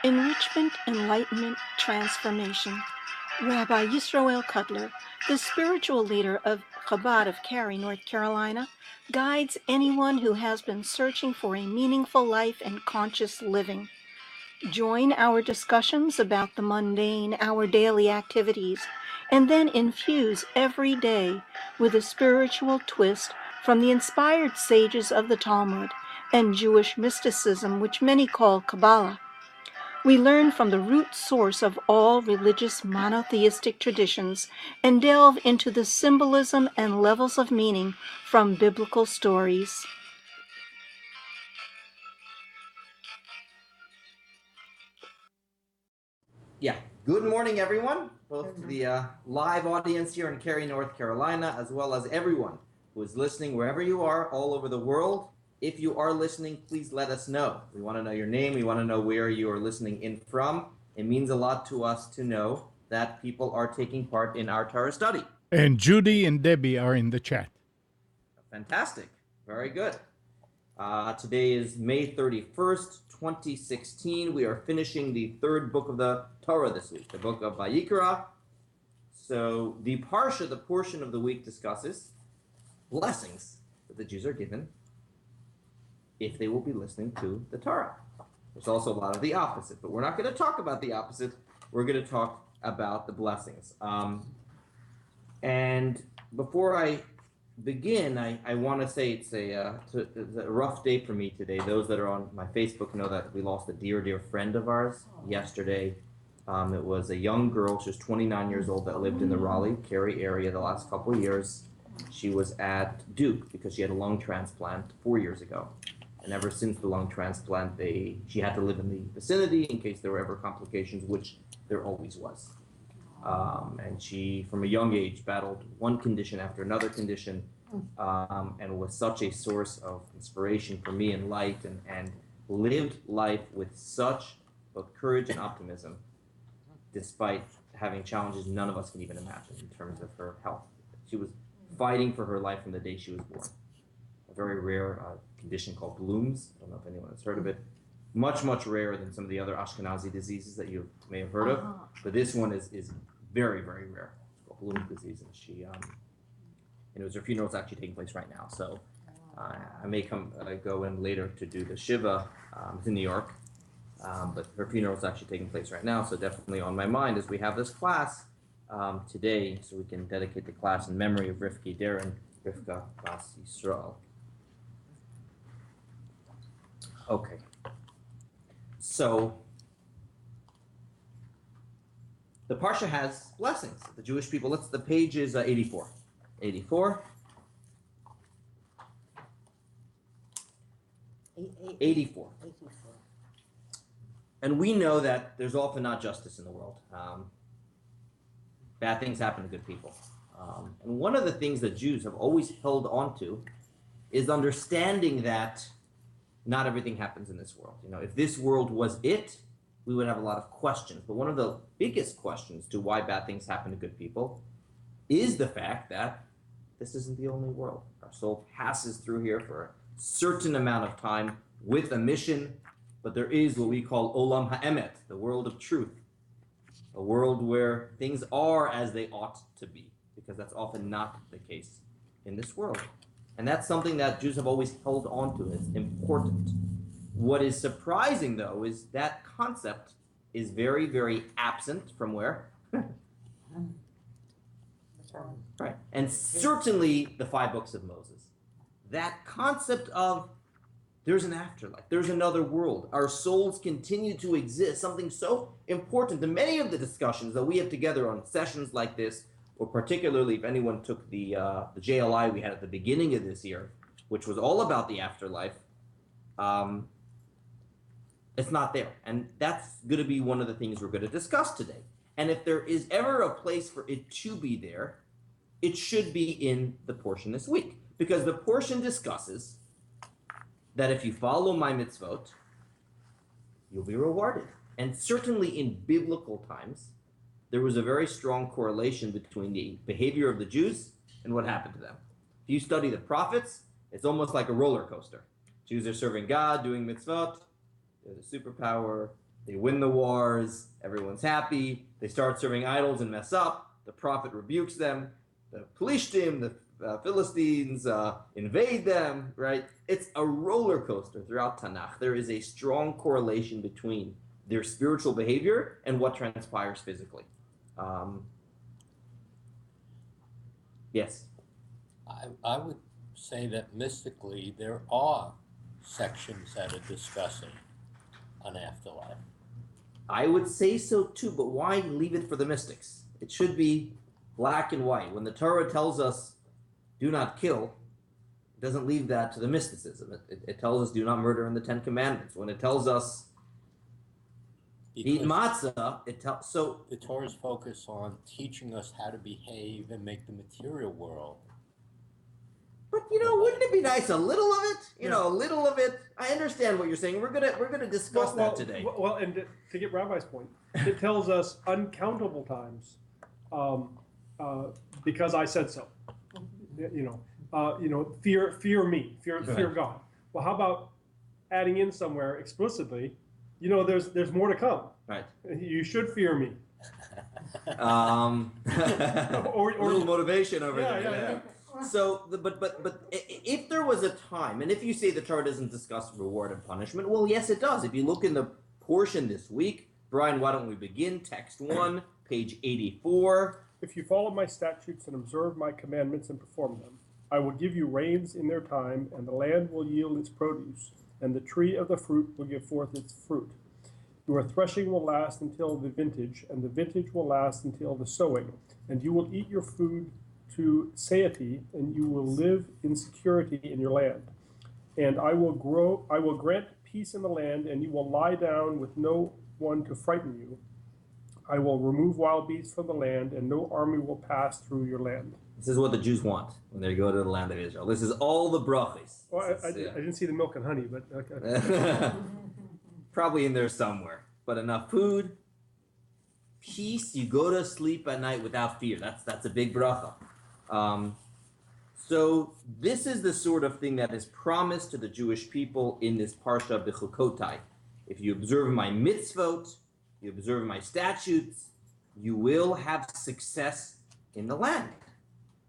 Enrichment, Enlightenment, Transformation. Rabbi Yisroel Cutler, the spiritual leader of Chabad of Cary, North Carolina, guides anyone who has been searching for a meaningful life and conscious living. Join our discussions about the mundane, our daily activities, and then infuse every day with a spiritual twist from the inspired sages of the Talmud and Jewish mysticism, which many call Kabbalah. We learn from the root source of all religious monotheistic traditions and delve into the symbolism and levels of meaning from biblical stories. Yeah. Good morning, everyone, both to the live audience here in Cary, North Carolina, as well as everyone who is listening wherever you are all over the world. If you are listening, please let us know. We want to know your name. We want to know where you are listening in from. It means a lot to us to know that people are taking part in our Torah study. And Judy and Debbie are in the chat. Fantastic. Very good. Today is May 31st, 2016. We are finishing the third book of the Torah this week, the book of Vayikra. So the Parsha, the portion of the week, discusses blessings that the Jews are given if they will be listening to the Torah. There's also a lot of the opposite, but we're not going to talk about the opposite. We're going to talk about the blessings. And before I begin, I want to say it's a rough day for me today. Those that are on my Facebook know that we lost a dear friend of ours yesterday. It was a young girl. She was 29 years old that lived in the Raleigh-Cary area the last couple of years. She was at Duke because she had a lung transplant 4 years ago. And ever since the lung transplant, she had to live in the vicinity in case there were ever complications, which there always was. And she, from a young age, battled one condition after another condition, and was such a source of inspiration for me and light, and lived life with such both courage and optimism, despite having challenges none of us can even imagine in terms of her health. She was fighting for her life from the day she was born. A very rare condition called Bloom's. I don't know if anyone has heard of it. Much rarer than some of the other Ashkenazi diseases that you may have heard of, but this one is very rare. It's called Bloom's disease, and she and it was her funeral is actually taking place right now. So I may go in later to do the Shiva. It's in New York, but her funeral is actually taking place right now. So definitely on my mind as we have this class today, so we can dedicate the class in memory of Rivki Darren, Rivka Bas Yisrael. Okay. So the Parsha has blessings. The Jewish people, the page is 84. 84. 84. And we know that there's often not justice in the world. Bad things happen to good people. And one of the things that Jews have always held on to is understanding that not everything happens in this world. You know, if this world was it, we would have a lot of questions. But one of the biggest questions to why bad things happen to good people is the fact that this isn't the only world. Our soul passes through here for a certain amount of time with a mission, but there is what we call Olam Ha'emet, the world of truth, a world where things are as they ought to be, because that's often not the case in this world. And that's something that Jews have always held on to. It's important. What is surprising, though, is that concept is very absent from where? Right. And certainly the 5 books of Moses. That concept of there's an afterlife, there's another world, our souls continue to exist, something so important. And many of the discussions that we have together on sessions like this, or particularly if anyone took the JLI we had at the beginning of this year, which was all about the afterlife, it's not there. And that's going to be one of the things we're going to discuss today. And if there is ever a place for it to be there, it should be in the portion this week. Because the portion discusses that if you follow my mitzvot, you'll be rewarded. And certainly in biblical times, there was a very strong correlation between the behavior of the Jews and what happened to them. If you study the prophets, it's almost like a roller coaster. Jews are serving God, doing mitzvot, they're the superpower, They win the wars, everyone's happy, they start serving idols and mess up, the prophet rebukes them, the Pelishtim, the Philistines invade them, right? It's a roller coaster throughout Tanakh. There is a strong correlation between their spiritual behavior and what transpires physically. Yes? I would say that mystically there are sections that are discussing an afterlife. I would say so too, but why leave it for the mystics? It should be black and white. When the Torah tells us do not kill, it doesn't leave that to the mysticism. It tells us do not murder in the Ten Commandments. When it tells us eat matzah, so the Torah's focus on teaching us how to behave and make the material world. But wouldn't it be nice a little of it? A little of it. I understand what you're saying. We're gonna discuss that today. Well, and to get Rabbi's point, it tells us uncountable times, because I said so. Fear me, fear God. Well, how about adding in somewhere explicitly? There's more to come. Right. You should fear me. Or a little motivation over there. Yeah. So, but if there was a time, and if you say the Torah doesn't discuss reward and punishment, well, yes, it does. If you look in the portion this week, Brian, why don't we begin? Text 1, page 84. If you follow my statutes and observe my commandments and perform them, I will give you rains in their time, and the land will yield its produce, and the tree of the fruit will give forth its fruit. Your threshing will last until the vintage, and the vintage will last until the sowing, and you will eat your food to satiety, and you will live in security in your land. And I will grant peace in the land, and you will lie down with no one to frighten you. I will remove wild beasts from the land, and no army will pass through your land. This is what the Jews want when they go to the land of Israel. This is all the brachos. Well, I didn't see the milk and honey, but okay. Probably in there somewhere. But enough food, peace. You go to sleep at night without fear. That's a big bracha. So this is the sort of thing that is promised to the Jewish people in this parsha B'chukotai. If you observe my mitzvot, you observe my statutes, you will have success in the land.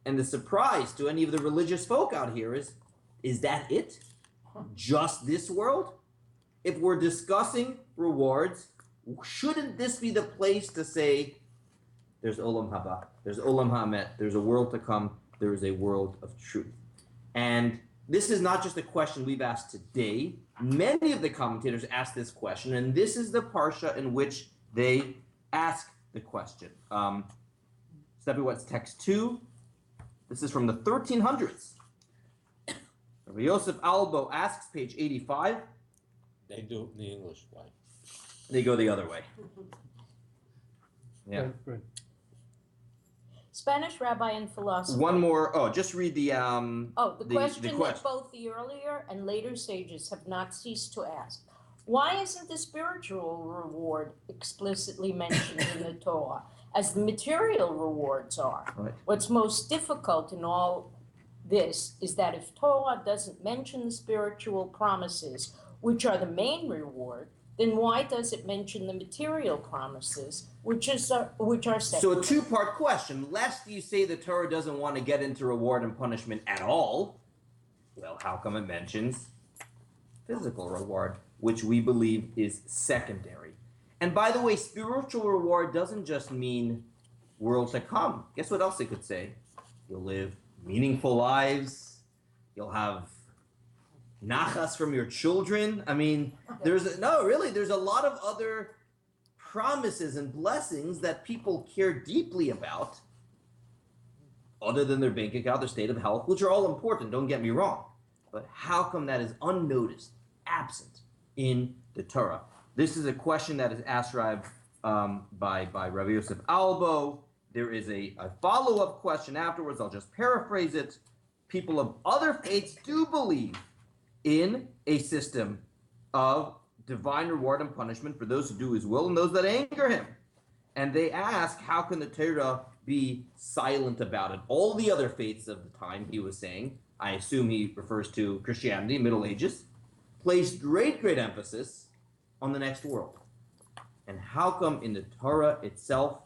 And the surprise to any of the religious folk out here is that it? Just this world? If we're discussing rewards, shouldn't this be the place to say, there's Olam Haba, there's Olam Ha'amet, there's a world to come, there is a world of truth. And this is not just a question we've asked today. Many of the commentators ask this question, and this is the parsha in which they ask the question. Stepping what's text 2. This is from the 1300s. Rabbi Yosef Albo asks, page 85. They do it in the English way. They go the other way. Yeah. Good. Spanish rabbi and philosopher. One more. Oh, just read the the question that both the earlier and later sages have not ceased to ask. Why isn't the spiritual reward explicitly mentioned in the Torah, as the material rewards are? Right. What's most difficult in all this is that if Torah doesn't mention the spiritual promises, which are the main reward, then why does it mention the material promises, which are secondary? So a two-part question. Lest you say the Torah doesn't want to get into reward and punishment at all, well, how come it mentions physical reward, which we believe is secondary? And by the way, spiritual reward doesn't just mean world to come. Guess what else it could say? You'll live meaningful lives. You'll have nachas from your children. I mean, there's a lot of other promises and blessings that people care deeply about, other than their bank account, their state of health, which are all important, don't get me wrong. But how come that is unnoticed, absent in the Torah? This is a question that is asked by Rabbi Yosef Albo. There is a follow-up question afterwards. I'll just paraphrase it. People of other faiths do believe in a system of divine reward and punishment for those who do his will and those that anger him. And they ask, how can the Torah be silent about it? All the other faiths of the time, he was saying, I assume he refers to Christianity, Middle Ages, placed great emphasis on the next world. And how come in the Torah itself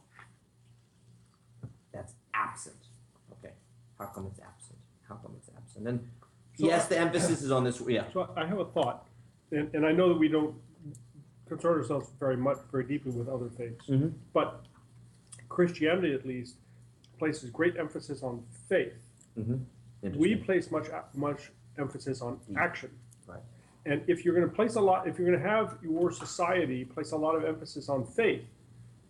that's absent? Okay, how come it's absent? How come it's absent? And So yes, the emphasis is on this. Yeah. So I have a thought, and I know that we don't concern ourselves very deeply with other faiths, Mhm. but Christianity at least places great emphasis on faith. Mm-hmm. We place much emphasis on action. Right. And if you're going to have your society place a lot of emphasis on faith,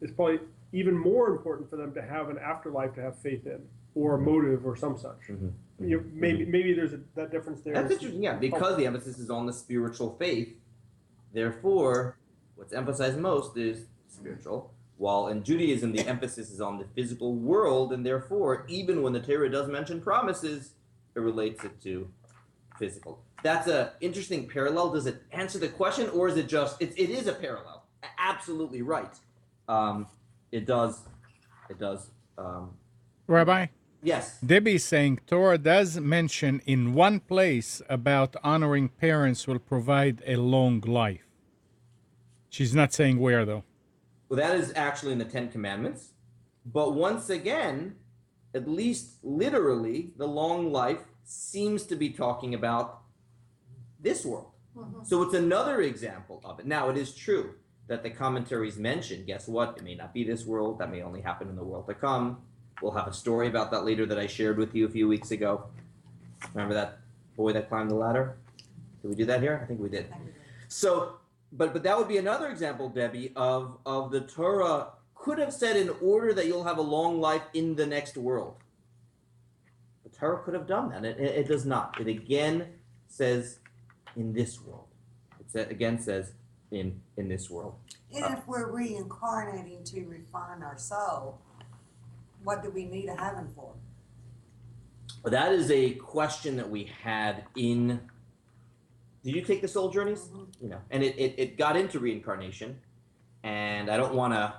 it's probably even more important for them to have an afterlife to have faith in, or a motive, or some such. Mm-hmm. Maybe there's that difference there. That's interesting, yeah, because the emphasis is on the spiritual faith. Therefore, what's emphasized most is spiritual, while in Judaism, the emphasis is on the physical world, and therefore, even when the Torah does mention promises, it relates it to physical. That's an interesting parallel. Does it answer the question, or is it just, it is a parallel. Absolutely right. It does. Rabbi, Yes. Debbie is saying Torah does mention in one place about honoring parents will provide a long life. She's not saying where, though. Well, that is actually in the Ten Commandments. But once again, at least literally, the long life seems to be talking about this world. So it's another example of it. Now, it is true that the commentaries mention, guess what? It may not be this world. That may only happen in the world to come. We'll have a story about that later that I shared with you a few weeks ago. Remember that boy that climbed the ladder? Did we do that here? I think we did. So, but that would be another example, Debbie, of the Torah could have said in order that you'll have a long life in the next world. The Torah could have done that. It does not. It again says in this world. It again says in this world. And if we're reincarnating to refine our soul, what do we need a heaven for? But that is a question that we had in. Did you take the soul journeys? You know, and it got into reincarnation, and I don't want to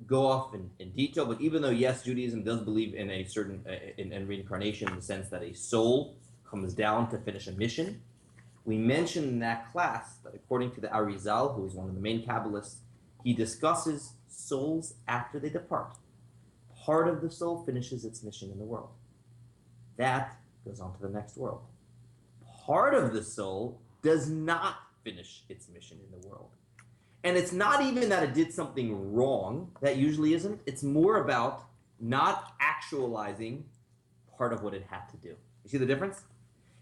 go off in detail, but even though yes, Judaism does believe in a certain in reincarnation in the sense that a soul comes down to finish a mission, we mentioned in that class that according to the Arizal, who is one of the main Kabbalists, he discusses souls after they depart. Part of the soul finishes its mission in the world. That goes on to the next world. Part of the soul does not finish its mission in the world. And it's not even that it did something wrong. That usually isn't. It's more about not actualizing part of what it had to do. You see the difference?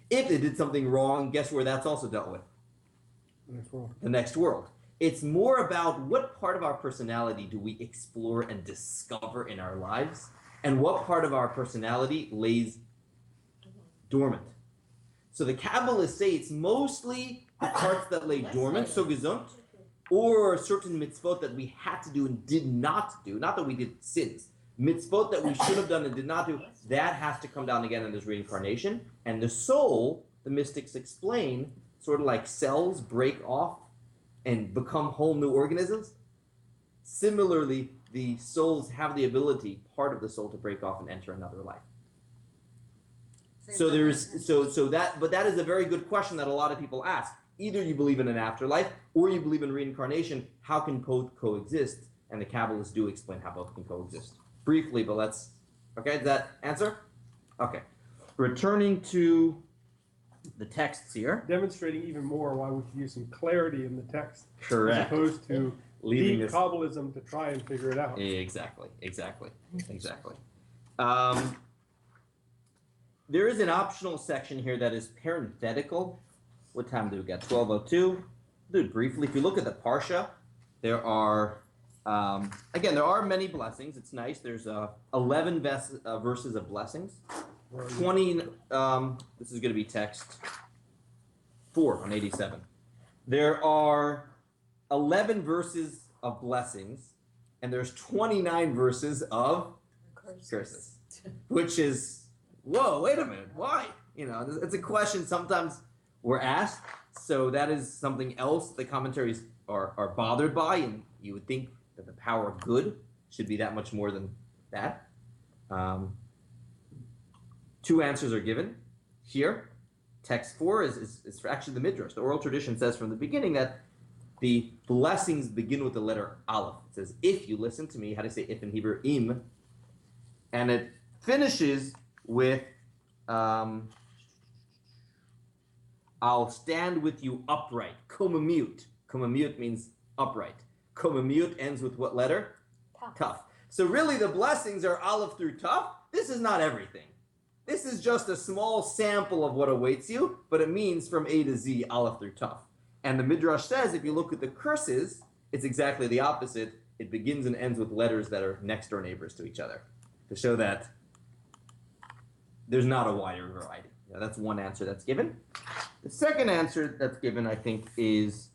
If it did something wrong, guess where that's also dealt with? The next world. It's more about what part of our personality do we explore and discover in our lives, and what part of our personality lays dormant. So the Kabbalists say it's mostly the parts that lay dormant, so gesund, or certain mitzvot that we had to do and did not do. Not that we did sins. Mitzvot that we should have done and did not do, that has to come down again in this reincarnation. And the soul, the mystics explain, sort of like cells break off and become whole new organisms. Similarly, the souls have the ability, part of the soul, to break off and enter another life. So that is a very good question that a lot of people ask. Either you believe in an afterlife or you believe in reincarnation. How can both coexist? And the Kabbalists do explain how both can coexist. Briefly, but let's, okay, does that answer? Okay. Returning to the texts here. Demonstrating even more why we should use some clarity in the text. Correct. As opposed to Leaving deep this. Kabbalism to try and figure it out. Exactly. There is an optional section here that is parenthetical. What time do we got? 12:02. Do it briefly. If you look at the Parsha, there are, again, there are many blessings. It's nice. There's 11 verses of blessings. 20, this is going to be text 4 on 87. There are 11 verses of blessings, and there's 29 verses of curses, which is, whoa, wait a minute, why? You know, it's a question sometimes we're asked, so that is something else the commentaries are bothered by, and you would think that the power of good should be that much more than that. Two answers are given here. Text 4 is actually the Midrash. The oral tradition says from the beginning that the blessings begin with the letter Aleph. It says, if you listen to me, how do you say if in Hebrew? Im. And it finishes with, I'll stand with you upright. Komamut. Komamut means upright. Komamut ends with what letter? Taf. So really the blessings are Aleph through Taf. This is not everything. This is just a small sample of what awaits you, but it means from A to Z, Aleph through Taf. And the Midrash says, if you look at the curses, it's exactly the opposite. It begins and ends with letters that are next door neighbors to each other, to show that there's not a wider variety. Yeah, that's one answer that's given. The second answer that's given, I think, is,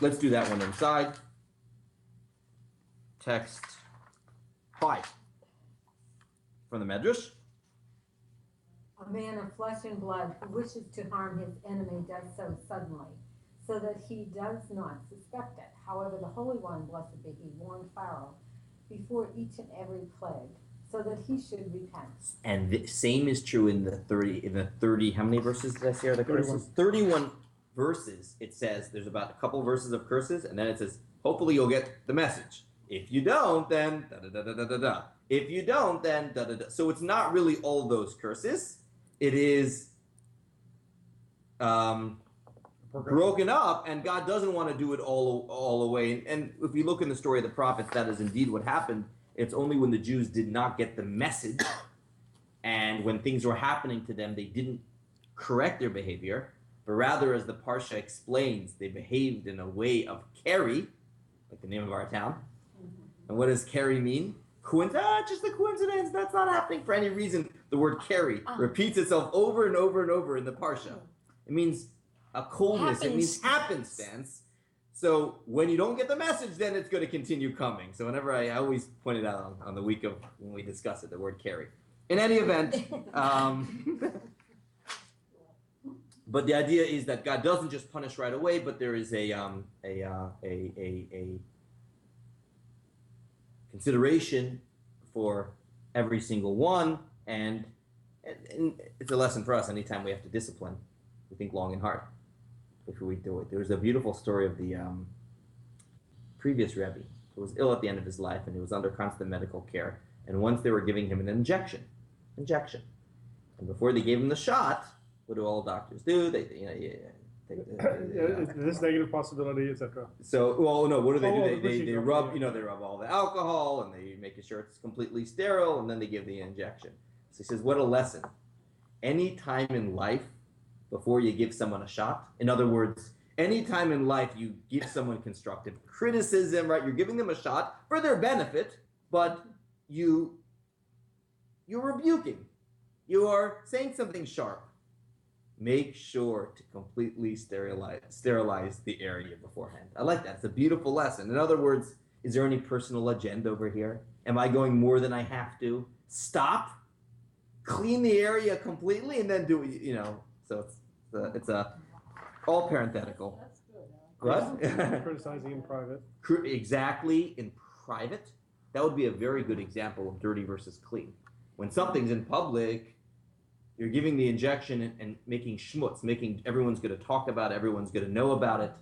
let's do that one inside. Text 5 from the Medrash. A man of flesh and blood who wishes to harm his enemy does so suddenly, so that he does not suspect it. However, the Holy One, blessed be he, warned Pharaoh before each and every plague, so that he should repent. And the same is true in the 30, how many verses did I say are the curses? 31 verses. It says, there's about a couple verses of curses, and then it says, hopefully you'll get the message. If you don't, then da-da-da-da-da-da. If you don't, then da-da-da. So it's not really all those curses. It is broken up, and God doesn't want to do it all away. And if you look in the story of the prophets, that is indeed what happened. It's only when the Jews did not get the message, and when things were happening to them, they didn't correct their behavior, but rather, as the Parsha explains, they behaved in a way of Keri, like the name of our town. And what does Keri mean? Just a coincidence. That's not happening for any reason. The word Keri repeats itself over and over and over in the Parsha. It means a coldness. It means happenstance. So when you don't get the message, then it's going to continue coming. So whenever I always point it out on the week of when we discuss it, the word Keri. In any event, but the idea is that God doesn't just punish right away, but there is a consideration for every single one, and it's a lesson for us. Anytime we have to discipline, we think long and hard before we do it. There was a beautiful story of the previous Rebbe who was ill at the end of his life, and he was under constant medical care. And once they were giving him an injection, and before they gave him the shot, what do all doctors do? They this negative possibility, etc. So, well, no. What do? They rub, yeah. they rub all the alcohol, and they make sure it's completely sterile, and then they give the injection. So he says, what a lesson! Any time in life, before you give someone a shot, in other words, any time in life you give someone constructive criticism, right? You're giving them a shot for their benefit, but you're rebuking. You are saying something sharp. Make sure to completely sterilize the area beforehand. I like that. It's a beautiful lesson. In other words, is there any personal agenda over here? Am I going more than I have to? Stop, clean the area completely, and then do it, So it's a all parenthetical. What? Criticizing in private. Exactly, in private. That would be a very good example of dirty versus clean. When something's in public, you're giving the injection and making schmutz, making everyone's going to talk about it, everyone's going to know about it.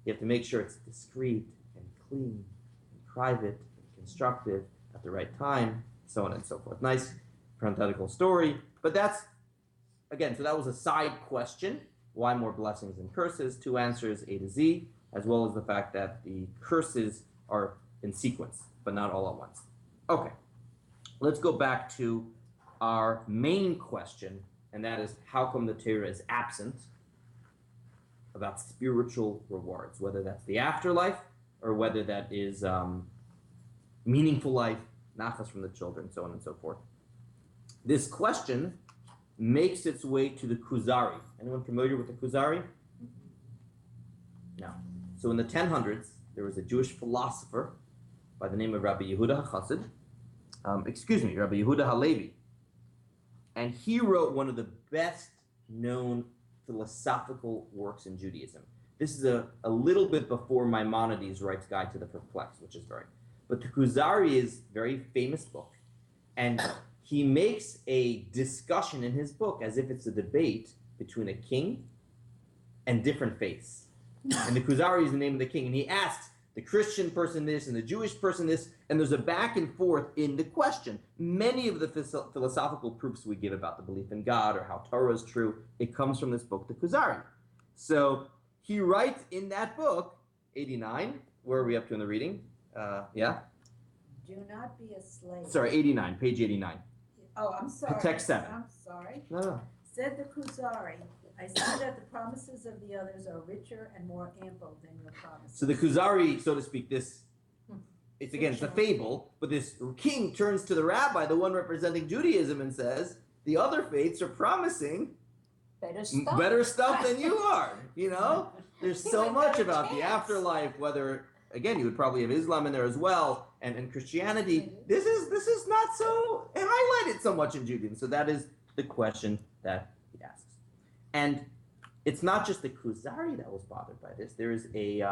You have to make sure it's discreet and clean and private and constructive at the right time, so on and so forth. Nice parenthetical story, but that's, again, so that was a side question. Why more blessings than curses? 2 answers, A to Z, as well as the fact that the curses are in sequence, but not all at once. Okay, let's go back to our main question, and that is, how come the Torah is absent about spiritual rewards, whether that's the afterlife or whether that is meaningful life, nachas from the children, so on and so forth. This question makes its way to the Kuzari. Anyone familiar with the Kuzari? No. So in the 1000s, there was a Jewish philosopher by the name of Rabbi Yehuda HaChassid, Rabbi Yehuda HaLevi. And he wrote one of the best known philosophical works in Judaism. This is a little bit before Maimonides writes Guide to the Perplexed, which is very. But the Kuzari is a very famous book. And he makes a discussion in his book as if it's a debate between a king and different faiths. And the Kuzari is the name of the king. And he asks the Christian person this and the Jewish person this, and there's a back and forth in the question. Many of the philosophical proofs we give about the belief in God or how Torah is true, it comes from this book, the Kuzari. So he writes in that book, 89, where are we up to in the reading? Yeah? Do not be a slave. Sorry, 89, page 89. Oh, I'm sorry. Text 7. I'm sorry. No. Said the Kuzari, I see that the promises of the others are richer and more ample than your promises. So the Kuzari, so to speak, it's a fable, but this king turns to the rabbi, the one representing Judaism, and says, the other faiths are promising better stuff than you are. You know, there's so much about the afterlife, whether, again, you would probably have Islam in there as well, and Christianity. This is not so highlighted so much in Judaism. So that is the question that he asks. And it's not just the Kuzari that was bothered by this. There is a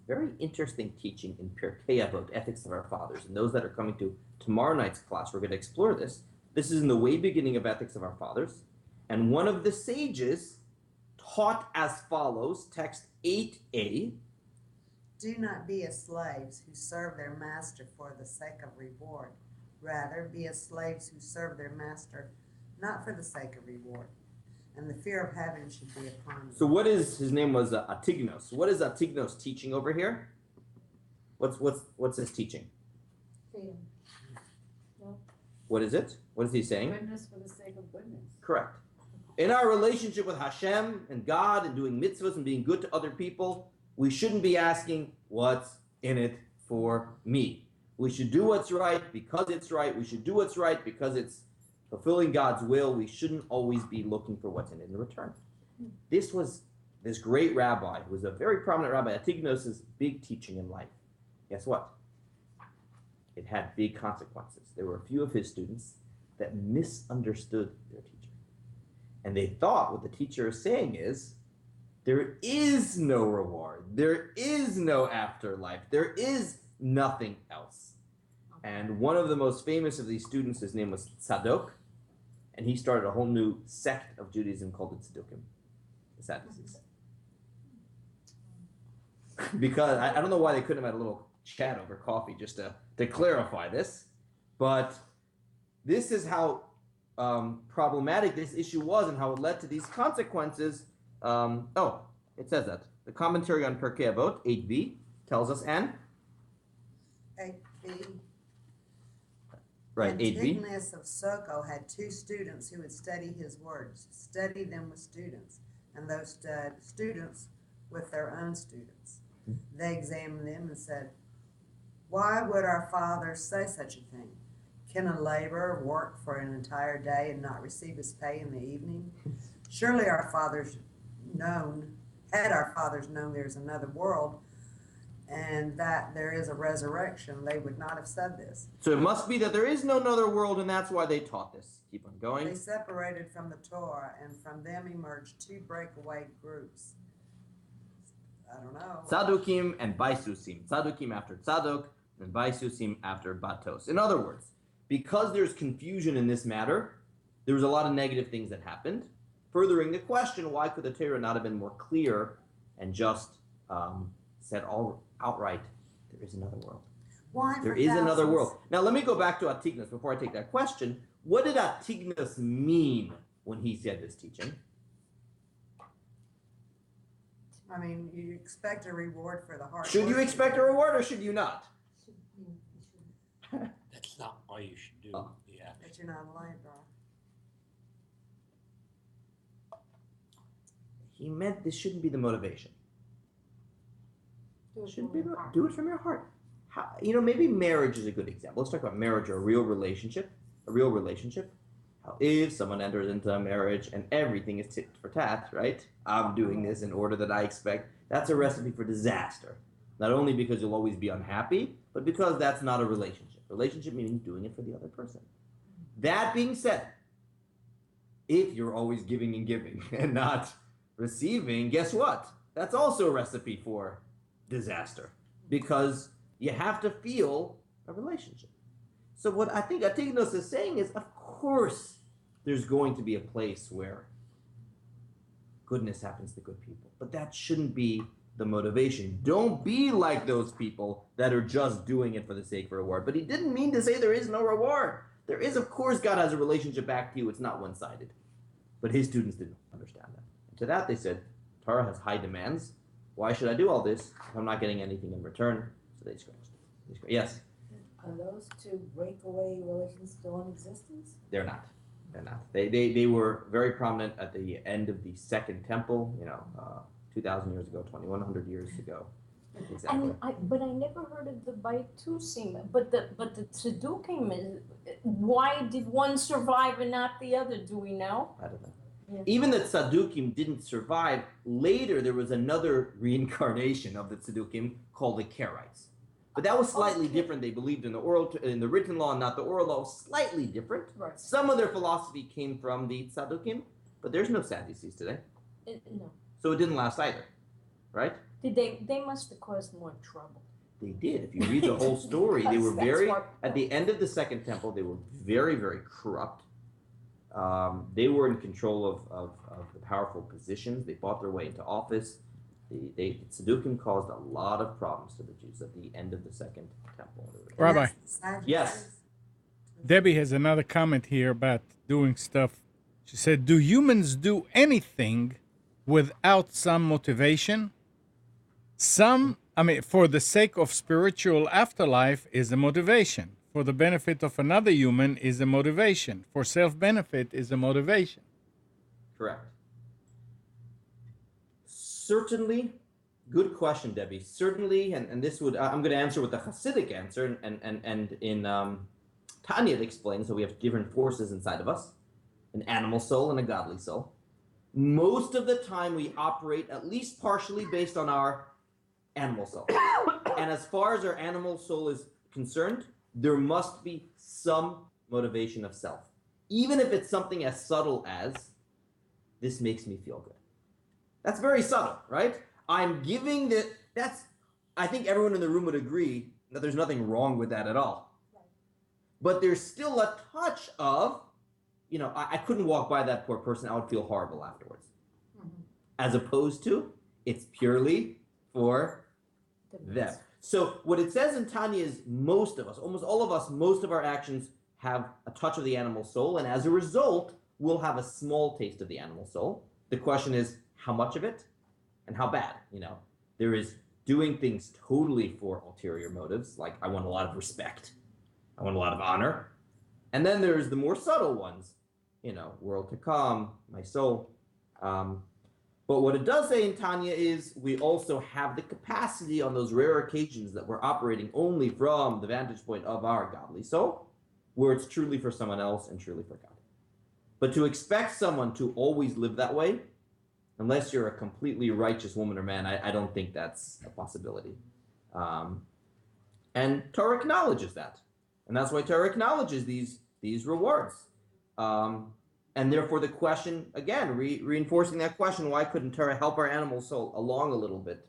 very interesting teaching in Pirkei Avot, Ethics of Our Fathers. And those that are coming to tomorrow night's class, we're going to explore this. This is in the way beginning of Ethics of Our Fathers. And one of the sages taught as follows, text 8a. Do not be as slaves who serve their master for the sake of reward. Rather, be as slaves who serve their master not for the sake of reward. And the fear of heaven should be upon you. So what is, his name was Atignos. What is Atignos teaching over here? What's his teaching? Freedom. What is it? What is he saying? Goodness for the sake of goodness. Correct. In our relationship with Hashem and God and doing mitzvahs and being good to other people, we shouldn't be asking what's in it for me. We should do what's right because it's right. We should do what's right because it's fulfilling God's will. We shouldn't always be looking for what's in it in return. This was this great rabbi, who was a very prominent rabbi, Atignos' big teaching in life. Guess what? It had big consequences. There were a few of his students that misunderstood their teacher. And they thought what the teacher is saying is, there is no reward. There is no afterlife. There is nothing else. And one of the most famous of these students, his name was Tzadok, and he started a whole new sect of Judaism called the Tzedukim, the Sadducees. Because I don't know why they couldn't have had a little chat over coffee just to clarify this, but this is how problematic this issue was and how it led to these consequences. It says that. The commentary on Pirkei Avot, 8b, tells us, and? 8b. Right, 8b. Antigonus of Soko had 2 students who would study his words, study them with students, and those students with their own students. They examined them and said, why would our fathers say such a thing? Can a laborer work for an entire day and not receive his pay in the evening? Surely had our fathers known there's another world and that there is a resurrection, they would not have said this. So it must be that there is no another world, and that's why they taught this. Keep on going. They separated from the Torah, and from them emerged 2 breakaway groups. I don't know. Tzadukim and Baisusim. Tzadukim after Tzadok, and Baisusim after Batos. In other words, because there's confusion in this matter, there was a lot of negative things that happened, furthering the question, why could the Torah not have been more clear and just said outright, there is another world. Why There for is another thousands? world. Now let me go back to Atignos before I take that question. What did Atignos mean when he said this teaching? I mean, you expect a reward for the hard Should work you expect a reward or should you not? That's not why you should do Oh. the action. But you're not a laborer. He meant this shouldn't be the motivation. Do it Shouldn't from be your the, heart. do it from your heart. How, maybe marriage is a good example. Let's talk about marriage or a real relationship. How if someone enters into a marriage and everything is tit for tat, right? I'm doing this in order that I expect. That's a recipe for disaster. Not only because you'll always be unhappy, but because that's not a relationship. Relationship meaning doing it for the other person. That being said, if you're always giving and giving and not receiving, guess what? That's also a recipe for disaster because you have to feel a relationship. So what I think Atignos is saying is, of course, there's going to be a place where goodness happens to good people. But that shouldn't be the motivation. Don't be like those people that are just doing it for the sake of reward. But he didn't mean to say there is no reward. There is, of course, God has a relationship back to you. It's not one-sided. But his students didn't understand that. And to that they said, Torah has high demands. Why should I do all this if I'm not getting anything in return? So they scratched. Yes? Are those two breakaway religions still in existence? They're not. They're not. They were very prominent at the end of the Second Temple, 2,000 years ago, 2,100 years ago. Exactly. But I never heard of the Baitusim. But the Tzedukim is, why did one survive and not the other? Do we know? I don't know. Yeah. Even the Tzedukim didn't survive. Later, there was another reincarnation of the Tzedukim called the Karaites. But that was slightly different. They believed in the written law, not the oral law. Slightly different. Right. Some of their philosophy came from the Tzedukim, but there's no Sadducees today. No. So it didn't last either, right? Did they must have caused more trouble. They did. If you read the whole story, they were at the end of the Second Temple, they were very, very corrupt. They were in control of the powerful positions. They fought their way into office. The Tzedukim caused a lot of problems to the Jews at the end of the Second Temple. Rabbi. Yes. Debbie has another comment here about doing stuff. She said, do humans do anything without some motivation? For the sake of spiritual afterlife is a motivation. For the benefit of another human is a motivation. For self-benefit is a motivation. Correct. Certainly, good question, Debbie. Certainly, and this would, I'm going to answer with the Hasidic answer, and in Tanya it explains that we have different forces inside of us, an animal soul and a godly soul. Most of the time we operate at least partially based on our animal soul. And as far as our animal soul is concerned, there must be some motivation of self. Even if it's something as subtle as, this makes me feel good. That's very subtle, right? I'm giving I think everyone in the room would agree that there's nothing wrong with that at all. But there's still a touch of, I couldn't walk by that poor person, I would feel horrible afterwards. Mm-hmm. As opposed to, it's purely for them. So what it says in Tanya is most of us, almost all of us, most of our actions have a touch of the animal soul, and as a result, we'll have a small taste of the animal soul. The question is, how much of it and how bad? There is doing things totally for ulterior motives, like I want a lot of respect, I want a lot of honor. And then there's the more subtle ones, world to come, my soul. But what it does say in Tanya is we also have the capacity on those rare occasions that we're operating only from the vantage point of our godly soul, where it's truly for someone else and truly for God. But to expect someone to always live that way, unless you're a completely righteous woman or man, I don't think that's a possibility. And Torah acknowledges that. And that's why Torah acknowledges these rewards. And therefore the question, again, reinforcing that question, why couldn't Torah help our animal soul along a little bit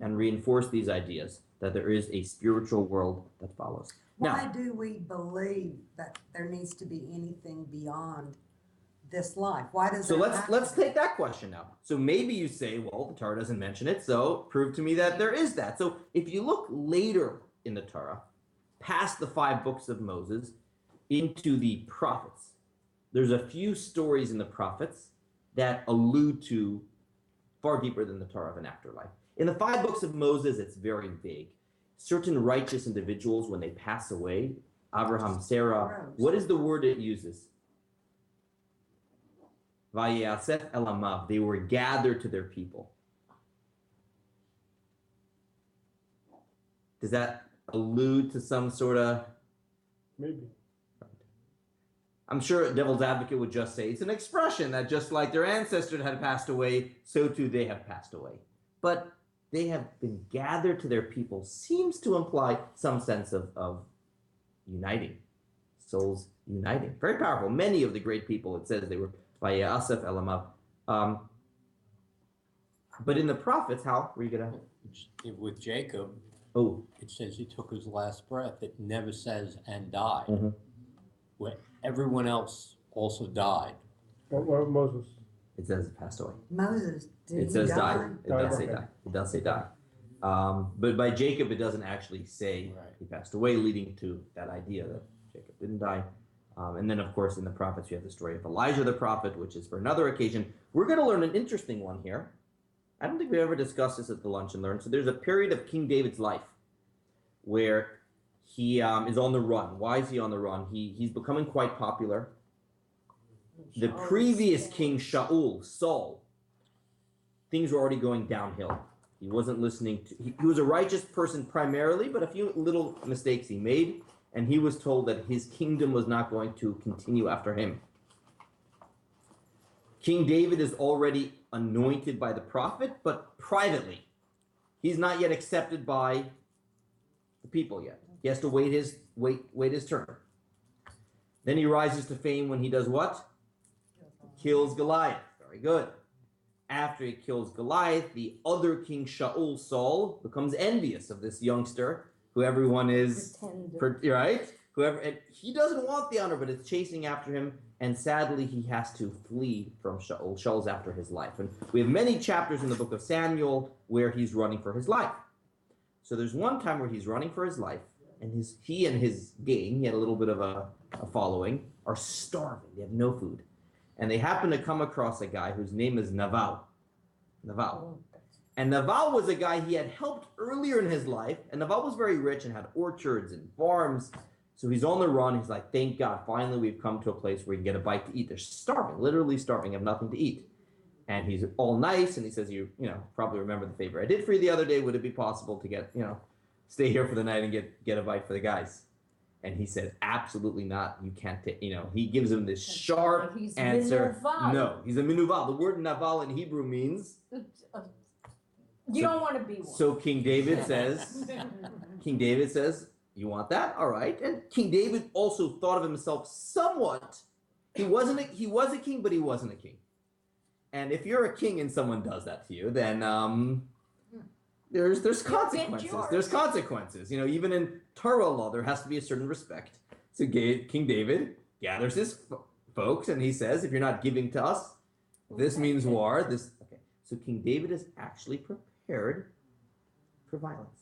and reinforce these ideas that there is a spiritual world that follows? Why do we believe that there needs to be anything beyond this life? Why does so let's take that question now. So maybe you say, well, the Torah doesn't mention it, so prove to me that there is that. So if you look later in the Torah, past the 5 books of Moses, into the prophets, there's a few stories in the prophets that allude to far deeper than the Torah of an afterlife. In the 5 books of Moses, it's very vague. Certain righteous individuals, when they pass away, Abraham, Sarah, what is the word it uses? Vayasef elamav, they were gathered to their people. Does that allude to some sort of... Maybe. I'm sure devil's advocate would just say it's an expression that just like their ancestors had passed away, so too they have passed away. But they have been gathered to their people seems to imply some sense of uniting, souls uniting. Very powerful. Many of the great people, it says they were Vayasef elamav. But in the prophets, how were you going to... With Jacob, it says he took his last breath. It never says and died. Mm-hmm. When everyone else also died. What Moses? It says it passed away. Moses, did It he says die? died. It does say Okay. die. It does say die. But by Jacob, it doesn't actually say Right. he passed away, leading to that idea that Jacob didn't die. And then, of course, in the prophets, you have the story of Elijah the prophet, which is for another occasion. We're going to learn an interesting one here. I don't think we ever discussed this at the Lunch and Learn. So there's a period of King David's life where he is on the run. Why is he on the run? He's becoming quite popular. The previous king Saul, things were already going downhill. He wasn't listening to, he was a righteous person primarily, but a few little mistakes he made, and he was told that his kingdom was not going to continue after him. King David is already anointed by the prophet, but privately. He's not yet accepted by the people yet. He has to wait his turn. Then he rises to fame when he does what? Kills Goliath. Very good. After he kills Goliath, the other king Saul becomes envious of this youngster, who everyone is, right? Whoever, and he doesn't want the honor, but it's chasing after him. And sadly, he has to flee from Shaul. Shaul's after his life. And we have many chapters in the book of Samuel where he's running for his life. So there's one time where he's running for his life, and he and his gang, he had a little bit of a following, are starving. They have no food. And they happen to come across a guy whose name is Naval. And Naval was a guy he had helped earlier in his life. And Naval was very rich and had orchards and farms. So he's on the run. He's like, thank God, finally we've come to a place where we can get a bite to eat. They're starving, literally starving, have nothing to eat. And he's all nice, and he says, you probably remember the favor I did for you the other day. Would it be possible to get, stay here for the night and get a bite for the guys? And he said, absolutely not. You can't take, he gives him this sharp answer. Minuval. No, he's a minuval. The word naval in Hebrew means. You don't want to be one. So King David says, you want that? All right. And King David also thought of himself somewhat. He was a king, but he wasn't a king. And if you're a king and someone does that to you, then there's consequences. There's consequences. Even in Torah law, there has to be a certain respect. So King David gathers his folks and he says, if you're not giving to us, this means war. Okay. So King David is actually prepared for violence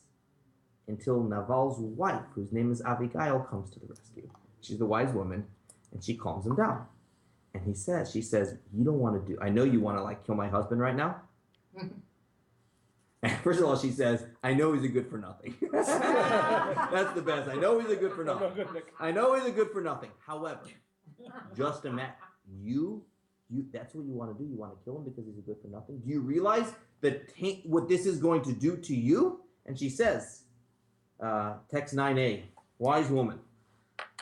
until Naval's wife, whose name is Abigail, comes to the rescue. She's the wise woman, and she calms him down. And she says, you don't want to I know you want to kill my husband right now. And first of all, she says, I know he's a good for nothing. That's the best. I know he's a good for nothing. I know he's a good for nothing. However, just imagine, that's what you want to do. You want to kill him because he's a good for nothing. Do you realize what this is going to do to you? And she says, text 9a, wise woman.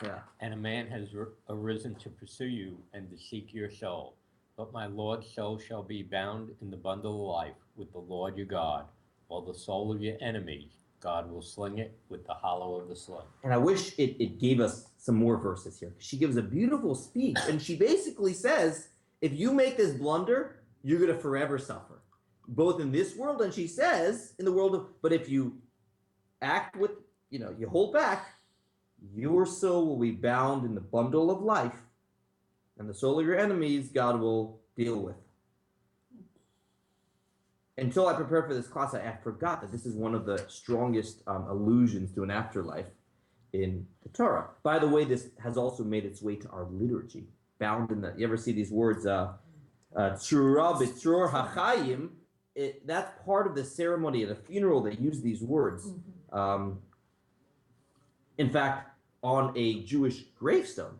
Yeah. And a man has arisen to pursue you and to seek your soul. But my Lord's soul shall be bound in the bundle of life with the Lord your God, while the soul of your enemy, God will sling it with the hollow of the sling. And I wish it gave us some more verses here. She gives a beautiful speech, and she basically says, if you make this blunder, you're going to forever suffer, both in this world, and she says, in the world of, but if you act with, you hold back, your soul will be bound in the bundle of life, and the soul of your enemies God will deal with. Until I prepared for this class, I forgot that this is one of the strongest allusions to an afterlife in the Torah. By the way, this has also made its way to our liturgy. Bound in you ever see these words, Tzura b'tzror hachayim? That's part of the ceremony at a funeral. They use these words. In fact, on a Jewish gravestone,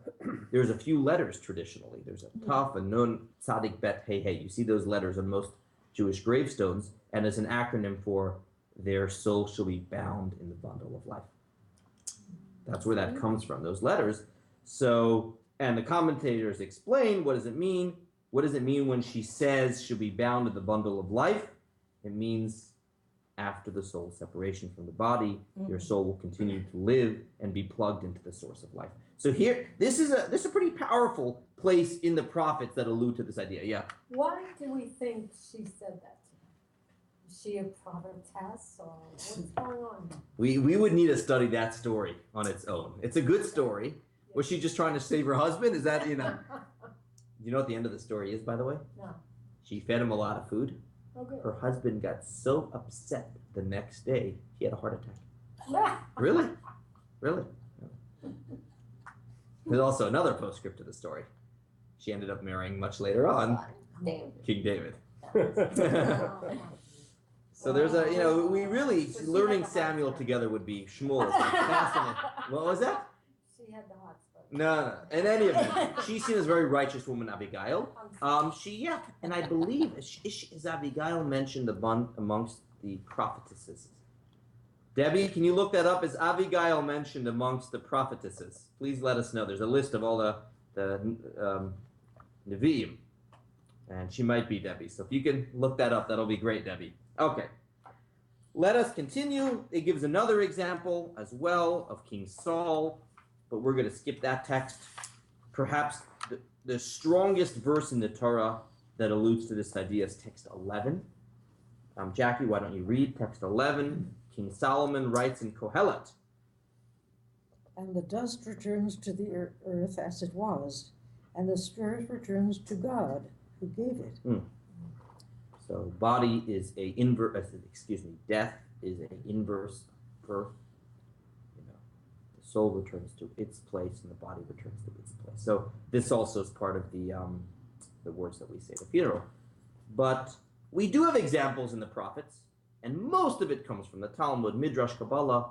there's a few letters traditionally. There's a Taf, a Nun, Tzadik, Bet, Hey, Hey. You see those letters on most Jewish gravestones, and it's an acronym for their soul shall be bound in the bundle of life. That's where that comes from, those letters. So, and the commentators explain, what does it mean? What does it mean when she says she'll be bound in the bundle of life? It means after the soul's separation from the body, your soul will continue to live and be plugged into the source of life. So here, this is a pretty powerful place in the prophets that allude to this idea. Yeah. Why do we think she said that to him? Is she a prophetess, or what's going on? We would need to study that story on its own. It's a good story. Was she just trying to save her husband? Is that, you know what the end of the story is, by the way? No. She fed him a lot of food. Okay. Her husband got so upset the next day, he had a heart attack. Really? Really? There's also another postscript to the story. She ended up marrying much later on King David. So there's a, we really, learning Samuel together would be Shmuel. Is like fascinating. What was that? She had the hot spot. No. In any event, she's seen as a very righteous woman, Abigail. And I believe, is Abigail mentioned amongst the prophetesses? Debbie, can you look that up? Is Abigail mentioned amongst the prophetesses? Please let us know. There's a list of all the Nevi'im, and she might be Debbie. So if you can look that up, that'll be great, Debbie. Okay. Let us continue. It gives another example as well of King Saul, but we're going to skip that text. Perhaps the strongest verse in the Torah that alludes to this idea is text 11. Jackie, why don't you read text 11? King Solomon writes in Kohelet. And the dust returns to the earth as it was, and the spirit returns to God who gave it. So body is death is an inverse birth. The soul returns to its place and the body returns to its place. So this also is part of the words that we say at the funeral. But we do have examples in the prophets, and most of it comes from the Talmud, Midrash, Kabbalah.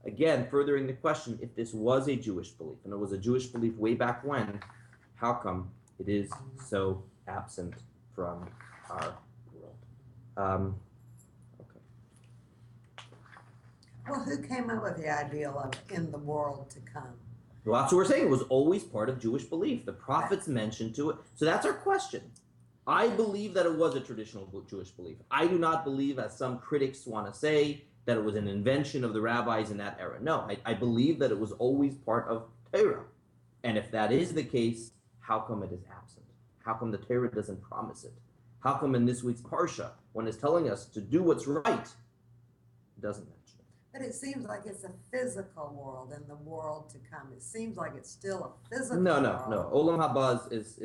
Again, furthering the question, if this was a Jewish belief, and it was a Jewish belief way back when, how come it is so absent from our world? Okay. Well, who came up with the ideal of in the world to come? Well, that's what we're saying. It was always part of Jewish belief. The prophets mentioned to it. So that's our question. I believe that it was a traditional Jewish belief. I do not believe, as some critics want to say, that it was an invention of the rabbis in that era. No, I believe that it was always part of Torah. And if that is the case, how come it is absent? How come the Torah doesn't promise it? How come in this week's Parsha, when it's telling us to do what's right, it doesn't mention it? But it seems like it's a physical world and the world to come. It seems like it's still a physical world. No. Olam haba is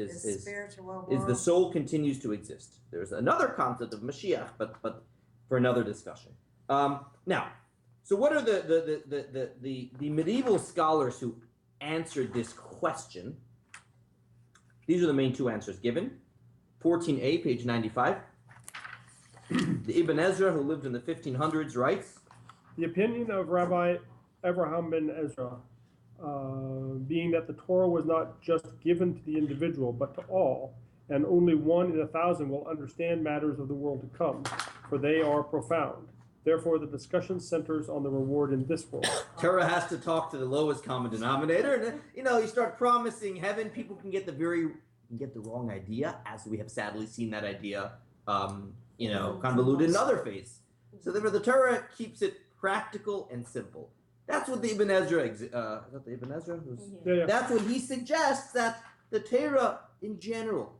spiritual world. Is the soul continues to exist. There's another concept of Mashiach, but for another discussion. Now, so what are the medieval scholars who answered this question? These are the main two answers given. 14a, page 95. The Ibn Ezra, who lived in the 1500s, writes, The opinion of Rabbi Avraham ben Ezra, being that the Torah was not just given to the individual, but to all, and only 1 in 1,000 will understand matters of the world to come, for they are profound. Therefore, the discussion centers on the reward in this world. Torah has to talk to the lowest common denominator, and you start promising heaven. People can get the wrong idea, as we have sadly seen that idea, convoluted in other faiths. So therefore, the Torah keeps it practical and simple. That's what the Ibn Ezra, is that the Ibn Ezra? Yeah. That's what he suggests, that the Torah in general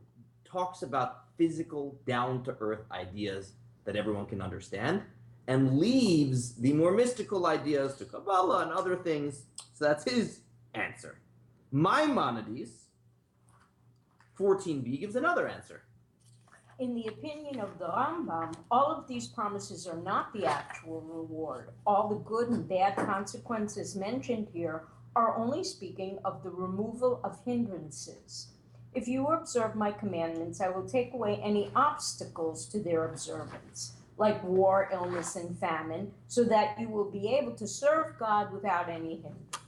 talks about physical, down-to-earth ideas that everyone can understand, and leaves the more mystical ideas to Kabbalah and other things. So that's his answer. Maimonides, 14b, gives another answer. In the opinion of the Rambam, all of these promises are not the actual reward. All the good and bad consequences mentioned here are only speaking of the removal of hindrances. If you observe my commandments, I will take away any obstacles to their observance, like war, illness, and famine, so that you will be able to serve God without any hindrance.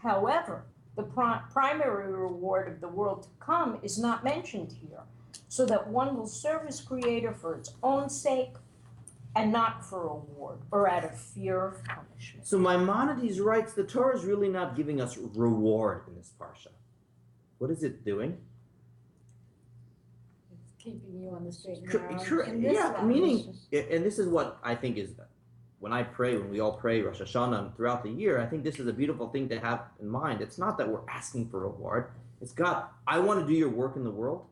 However, the primary reward of the world to come is not mentioned here, so that one will serve his Creator for its own sake and not for reward or out of fear of punishment. So Maimonides writes, the Torah is really not giving us reward in this parsha. What is it doing? It's keeping you on the straight and narrow. Meaning, and this is what I think is, when we all pray Rosh Hashanah and throughout the year, I think this is a beautiful thing to have in mind. It's not that we're asking for reward. It's God, I want to do your work in the world.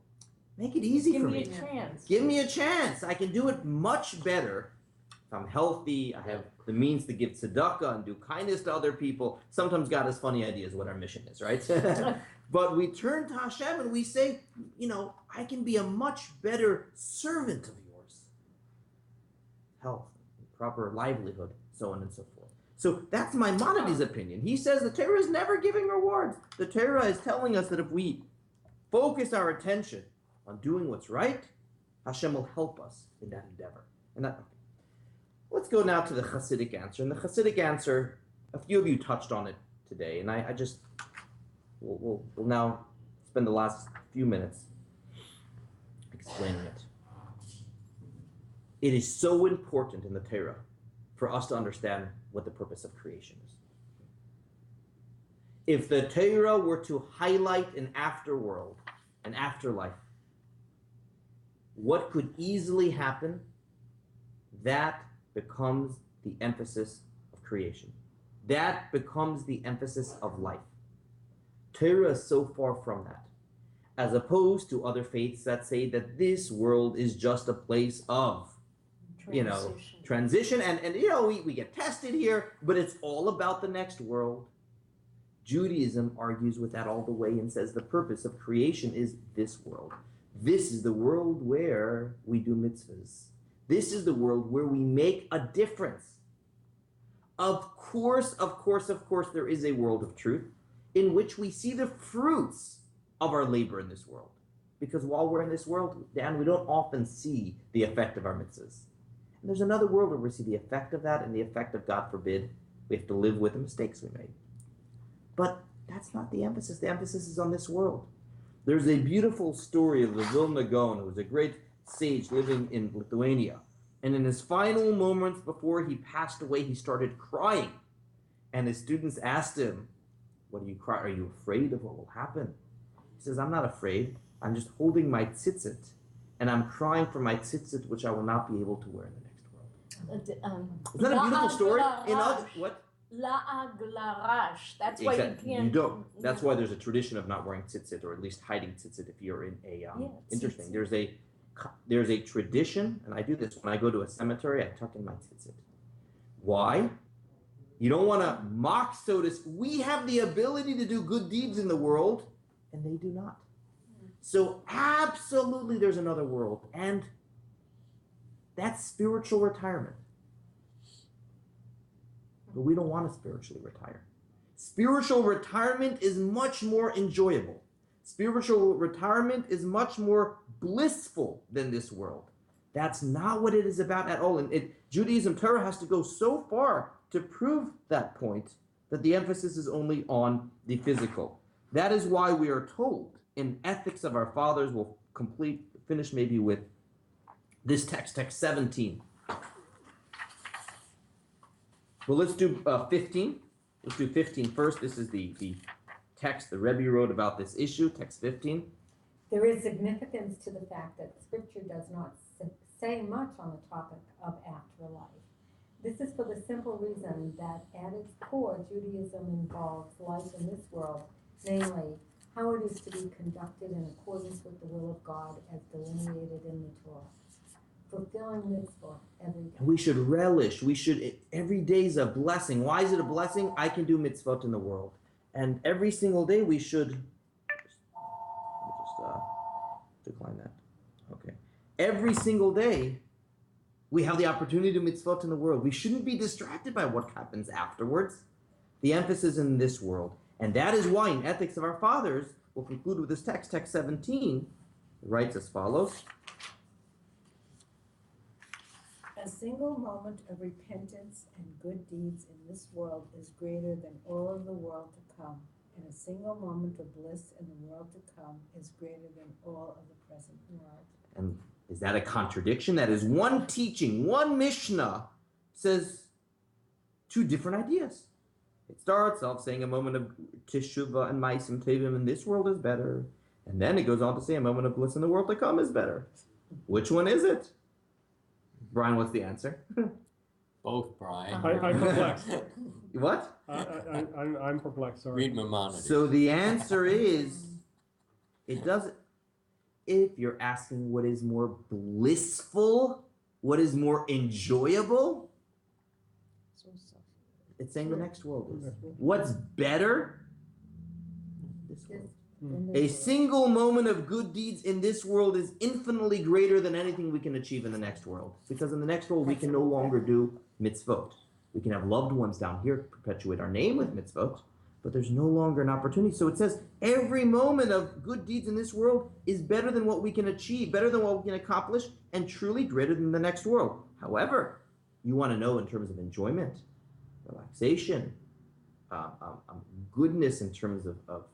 Make it easy for me. Give me a chance. Give me a chance. I can do it much better if I'm healthy. I have the means to give tzedakah and do kindness to other people. Sometimes God has funny ideas what our mission is, right? But we turn to Hashem and we say, I can be a much better servant of yours. Health, proper livelihood, so on and so forth. So that's Maimonides' opinion. He says the Torah is never giving rewards. The Torah is telling us that if we focus our attention on doing what's right, Hashem will help us in that endeavor. Let's go now to the Hasidic answer. And the Hasidic answer, a few of you touched on it today, and we'll now spend the last few minutes explaining it. It is so important in the Torah for us to understand what the purpose of creation is. If the Torah were to highlight an afterworld, an afterlife, what could easily happen? That becomes the emphasis of creation. That becomes the emphasis of life. Torah is so far from that, as opposed to other faiths that say that this world is just a place of transition, and we get tested here, but it's all about the next world. Judaism argues with that all the way and says the purpose of creation is this world. This is the world where we do mitzvahs. This is the world where we make a difference. Of course, there is a world of truth in which we see the fruits of our labor in this world. Because while we're in this world, Dan, we don't often see the effect of our mitzvahs. And there's another world where we see the effect of that and the effect of, God forbid, we have to live with the mistakes we made. But that's not the emphasis. The emphasis is on this world. There's a beautiful story of the Vilna Gaon, who was a great sage living in Lithuania. And in his final moments before he passed away, he started crying. And his students asked him, "What do you cry? Are you afraid of what will happen?" He says, "I'm not afraid. I'm just holding my tzitzit, and I'm crying for my tzitzit, which I will not be able to wear in the next world." Isn't that a beautiful story? What? La'ag larash. That's why Exactly. you can't. You don't. That's why there's a tradition of not wearing tzitzit, or at least hiding tzitzit if you're in a. Interesting. There's a tradition, and I do this when I go to a cemetery. I tuck in my tzitzit. Why? You don't want to mock, so to speak. We have the ability to do good deeds in the world, and they do not. So absolutely, there's another world, and that's spiritual retirement. But we don't want to spiritually retire. Spiritual retirement is much more enjoyable. Spiritual retirement is much more blissful than this world. That's not what it is about at all. And Judaism, Torah has to go so far to prove that point, that the emphasis is only on the physical. That is why we are told in Ethics of Our Fathers, we'll finish maybe with this text 17. Well, let's do 15. Let's do 15 first. This is the text the Rebbe wrote about this issue, text 15. There is significance to the fact that Scripture does not say much on the topic of afterlife. This is for the simple reason that at its core, Judaism involves life in this world, namely, how it is to be conducted in accordance with the will of God as delineated in the Torah. Fulfilling mitzvah every day. We should relish. Every day is a blessing. Why is it a blessing? I can do mitzvot in the world. And every single day we should, decline that. Okay. Every single day we have the opportunity to do mitzvot in the world. We shouldn't be distracted by what happens afterwards. The emphasis in this world. And that is why in Ethics of Our Fathers, we'll conclude with this text 17, writes as follows. A single moment of repentance and good deeds in this world is greater than all of the world to come, and a single moment of bliss in the world to come is greater than all of the present world. And is that a contradiction? That is one teaching, one Mishnah says two different ideas. It starts off saying a moment of teshuvah and ma'asim tevim in this world is better, and then it goes on to say a moment of bliss in the world to come is better. Which one is it? Brian, what's the answer? Both, Brian. I'm perplexed. What? I'm perplexed, sorry. Read Maimonides. So the answer is, it doesn't. If you're asking what is more blissful, what is more enjoyable, it's saying the next world is. What's better? This world. in A this world. single moment of good deeds in this world is infinitely greater than anything we can achieve in the next world. Because in the next world, we can no longer do mitzvot. We can have loved ones down here perpetuate our name with mitzvot, but there's no longer an opportunity. So it says every moment of good deeds in this world is better than what we can achieve, better than what we can accomplish, and truly greater than the next world. However, you want to know in terms of enjoyment, relaxation, goodness in terms of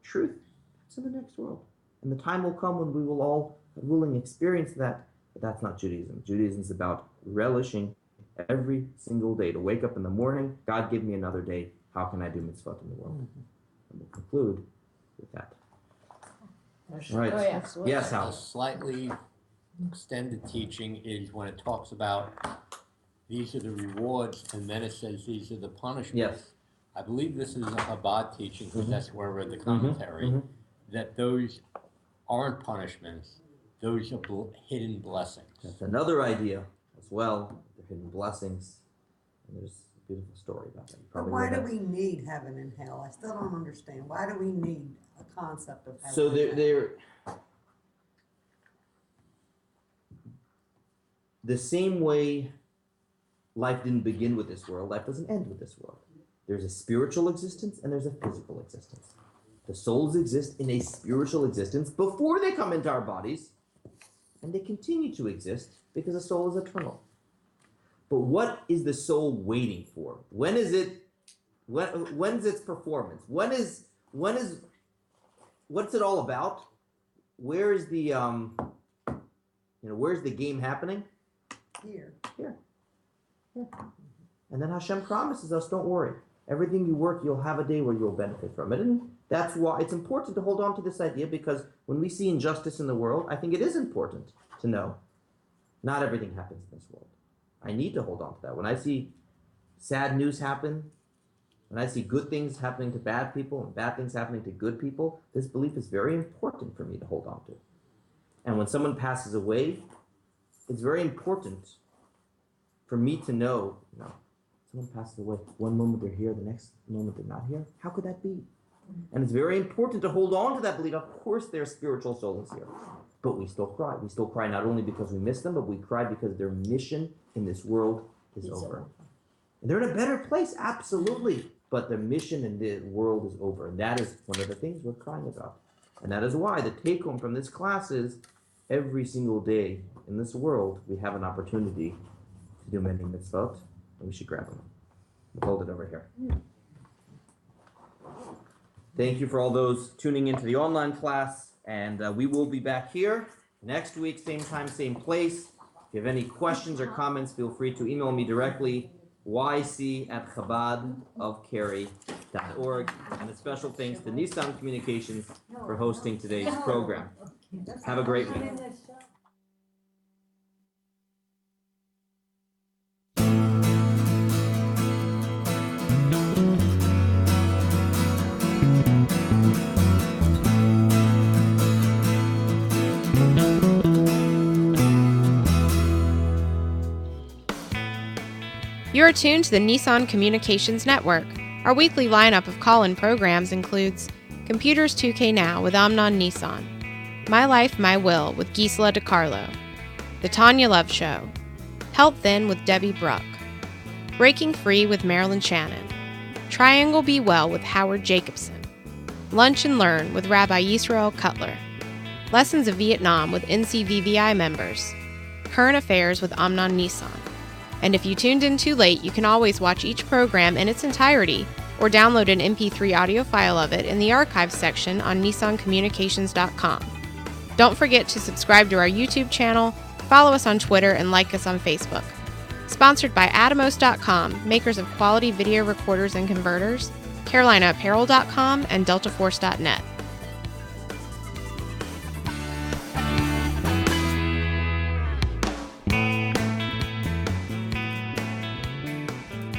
truth, that's in the next world. And the time will come when we will all willing experience that, but that's not Judaism. Judaism is about relishing every single day, to wake up in the morning, God give me another day, how can I do mitzvot in the world? And we'll conclude with that. Right. Oh, yeah. Yes, A Hal. slightly extended teaching is when it talks about these are the rewards, and then it says these are the punishments. Yes. I believe this is a Chabad teaching, because that's where I read the Mhm, commentary, mhm. that those aren't punishments, those are hidden blessings. That's another idea as well, the hidden blessings. And there's a beautiful story about that. You But probably why read do that. we need heaven and hell? I still don't understand. Why do we need a concept of heaven So and hell? they're the same way life didn't begin with this world, life doesn't end with this world. There's a spiritual existence and there's a physical existence. The souls exist in a spiritual existence before they come into our bodies, and they continue to exist because the soul is eternal. But what is the soul waiting for? When's its performance? What's it all about? Where is the where's the game happening? Here. And then Hashem promises us, don't worry. Everything you work, you'll have a day where you'll benefit from it. And that's why it's important to hold on to this idea, because when we see injustice in the world, I think it is important to know not everything happens in this world. I need to hold on to that. When I see sad news happen, when I see good things happening to bad people and bad things happening to good people, this belief is very important for me to hold on to. And when someone passes away, it's very important for me to know, someone passes away. One moment they're here, the next moment they're not here. How could that be? And it's very important to hold on to that belief. Of course, their spiritual soul is here, but we still cry. We still cry not only because we miss them, but we cry because their mission in this world is over. And they're in a better place, absolutely. But their mission in the world is over. And that is one of the things we're crying about. And that is why the take home from this class is every single day in this world, we have an opportunity to do many mitzvot, and we should grab them. We'll hold it over here. Thank you for all those tuning into the online class, and we will be back here next week, same time, same place. If you have any questions or comments, feel free to email me directly, yc@chabadofcary.org. And a special thanks to Nissan Communications for hosting today's program. Have a great week. You are tuned to the Nissan Communications Network. Our weekly lineup of call-in programs includes Computers 2K Now with Amnon Nissan, My Life, My Will with Gisela DiCarlo, The Tanya Love Show, Health In with Debbie Bruck, Breaking Free with Marilyn Shannon, Triangle Be Well with Howard Jacobson, Lunch and Learn with Rabbi Yisrael Cutler, Lessons of Vietnam with NCVVI members, Current Affairs with Amnon Nissan. And if you tuned in too late, you can always watch each program in its entirety or download an MP3 audio file of it in the archives section on nissancommunications.com. Don't forget to subscribe to our YouTube channel, follow us on Twitter, and like us on Facebook. Sponsored by Atomos.com, makers of quality video recorders and converters, CarolinaApparel.com, and DeltaForce.net.